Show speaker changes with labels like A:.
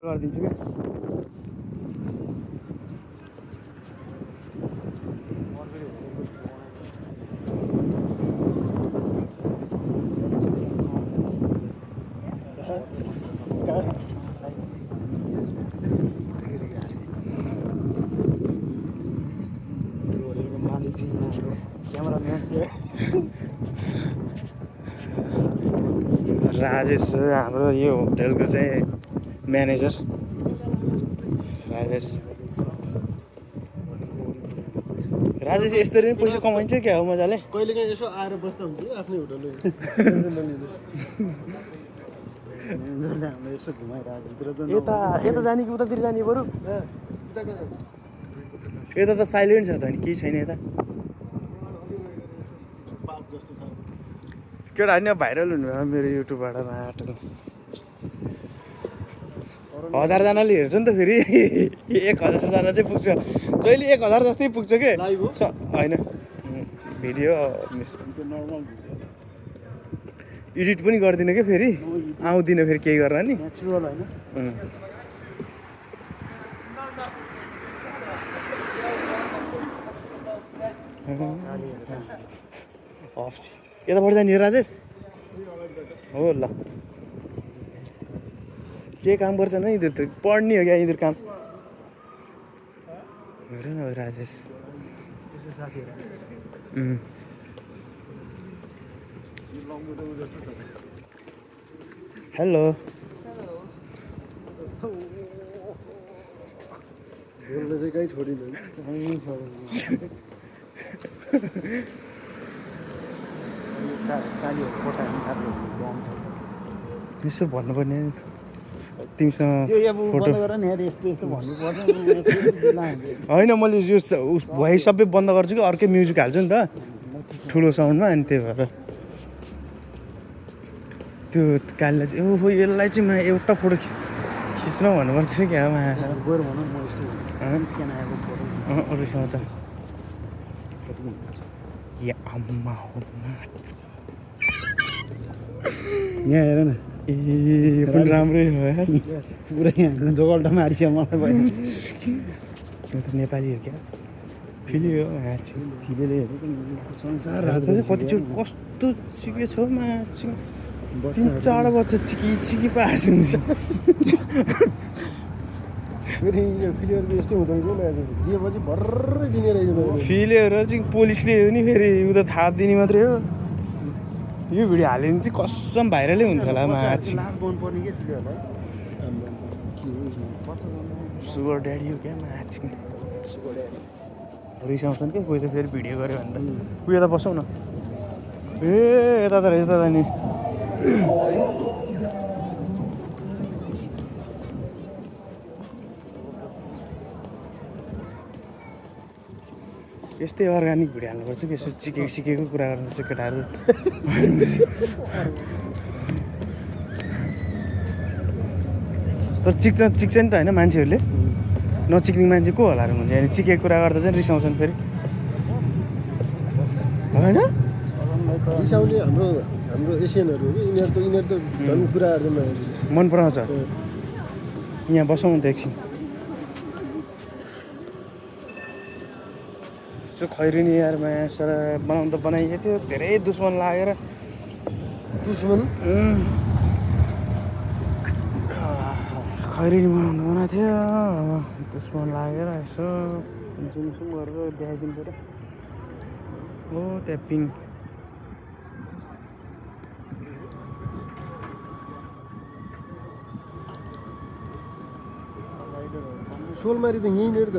A: गरिदिन्छु क्या राजेश हाम्रो यो होटेलको चाहिँ म्यानेजर राजेश यसरी नै पैसा कमाइन्छ क्या हो मजाले
B: कहिले काहीँ यसो आएर बस्दा हुन्छ आफ्नै होटलले यसो घुमाइरहेको
A: यता जाने कि उतातिर जाने बरु यता त साइलेन्ट छ त नि केही छैन यता केटा होइन भाइरल हुनुभयो मेरो युट्युबबाट माटो 1000 जनाले हेर्छ नि त फेरि 1000 जना चाहिँ पुग्छ जहिले 1000 जस्तै पुग्छ के होइन भिडियो एडिट पनि गर्दिनँ कि फेरि आउँदिनँ फेरि केही गरेर नि
B: नेचुरल होइन
A: यताबाट जाने राजेश हो ल के काम गर्छ न यिनीहरू त पढ्ने हो क्या यिनीहरू काम हेर न राजेश हेलो
B: बोल्न चाहिँ कहीँ छोडिनु
A: यसो भन्नुपर्ने तिमीसँग होइन मैले यो भोइस सबै बन्द गर्छु कि अर्कै म्युजिक हाल्छु नि त ठुलो साउन्डमा अनि त्यही भएर त्यो कालीलाई चाहिँ ओहो यसलाई चाहिँ मा एउटा फोटो खिच्न भन्नुपर्छ क्या रिसाउँछ आम्मा हो
B: यहाँ हेर न
A: ए पनि राम्रै हो यार
B: पुरै यहाँ जोगल्टा मारिस मलाई भयो
A: त्यो त नेपाली हो क्या फिले हो
B: फिलेले
A: संसार कतिचोटि कस्तो चिके छ माछी 3-4 बच्चा चिकी पाएछु
B: फेरि फिलियरको यस्तै हुँदो रहेछ दिएपछि भर्रै दिने रहेछ
A: फिलेहरू चाहिँ पुलिसले हो नि फेरि उ त थाप दिने मात्रै हो यो भिडियो हाल्यो भने चाहिँ कसम भाइरलै हुन्छ होला माछी सुगर ड्याडी हो क्या माछी रिसाउँछन् क्या कोही त फेरि भिडियो गऱ्यो भनेर उ यता बसौँ न ए यता त रहेछ त नि यस्तै अर्ग्यानिक भिडियो हाल्नुपर्छ कि यसो सिकेको कुरा गर्नुपर्छ केटाहरू तर चिक्छ नि त होइन मान्छेहरूले नचिक्ने मान्छे को होला र हुन्छ अनि चिकेको कुरा गर्दा चाहिँ रिसाउँछन् फेरि होइन
B: रिसाउने हाम्रो एसियनहरू हो कि यिनीहरू त झन् कुराहरू
A: मन पराउँछ यहाँ बसौँ त एकछिन यसो खैरिनी यार मासरा बनाउनु त बनाइएको थियो धेरै दुश्मन लागेर खैरिनी बनाउनु बनाएको थियो दुश्मन लागेर यसो जुमसुम गरेर देखाइदिनु पऱ्यो हो त्यहाँ पिङ
B: सोलमारी त यहीँनिर त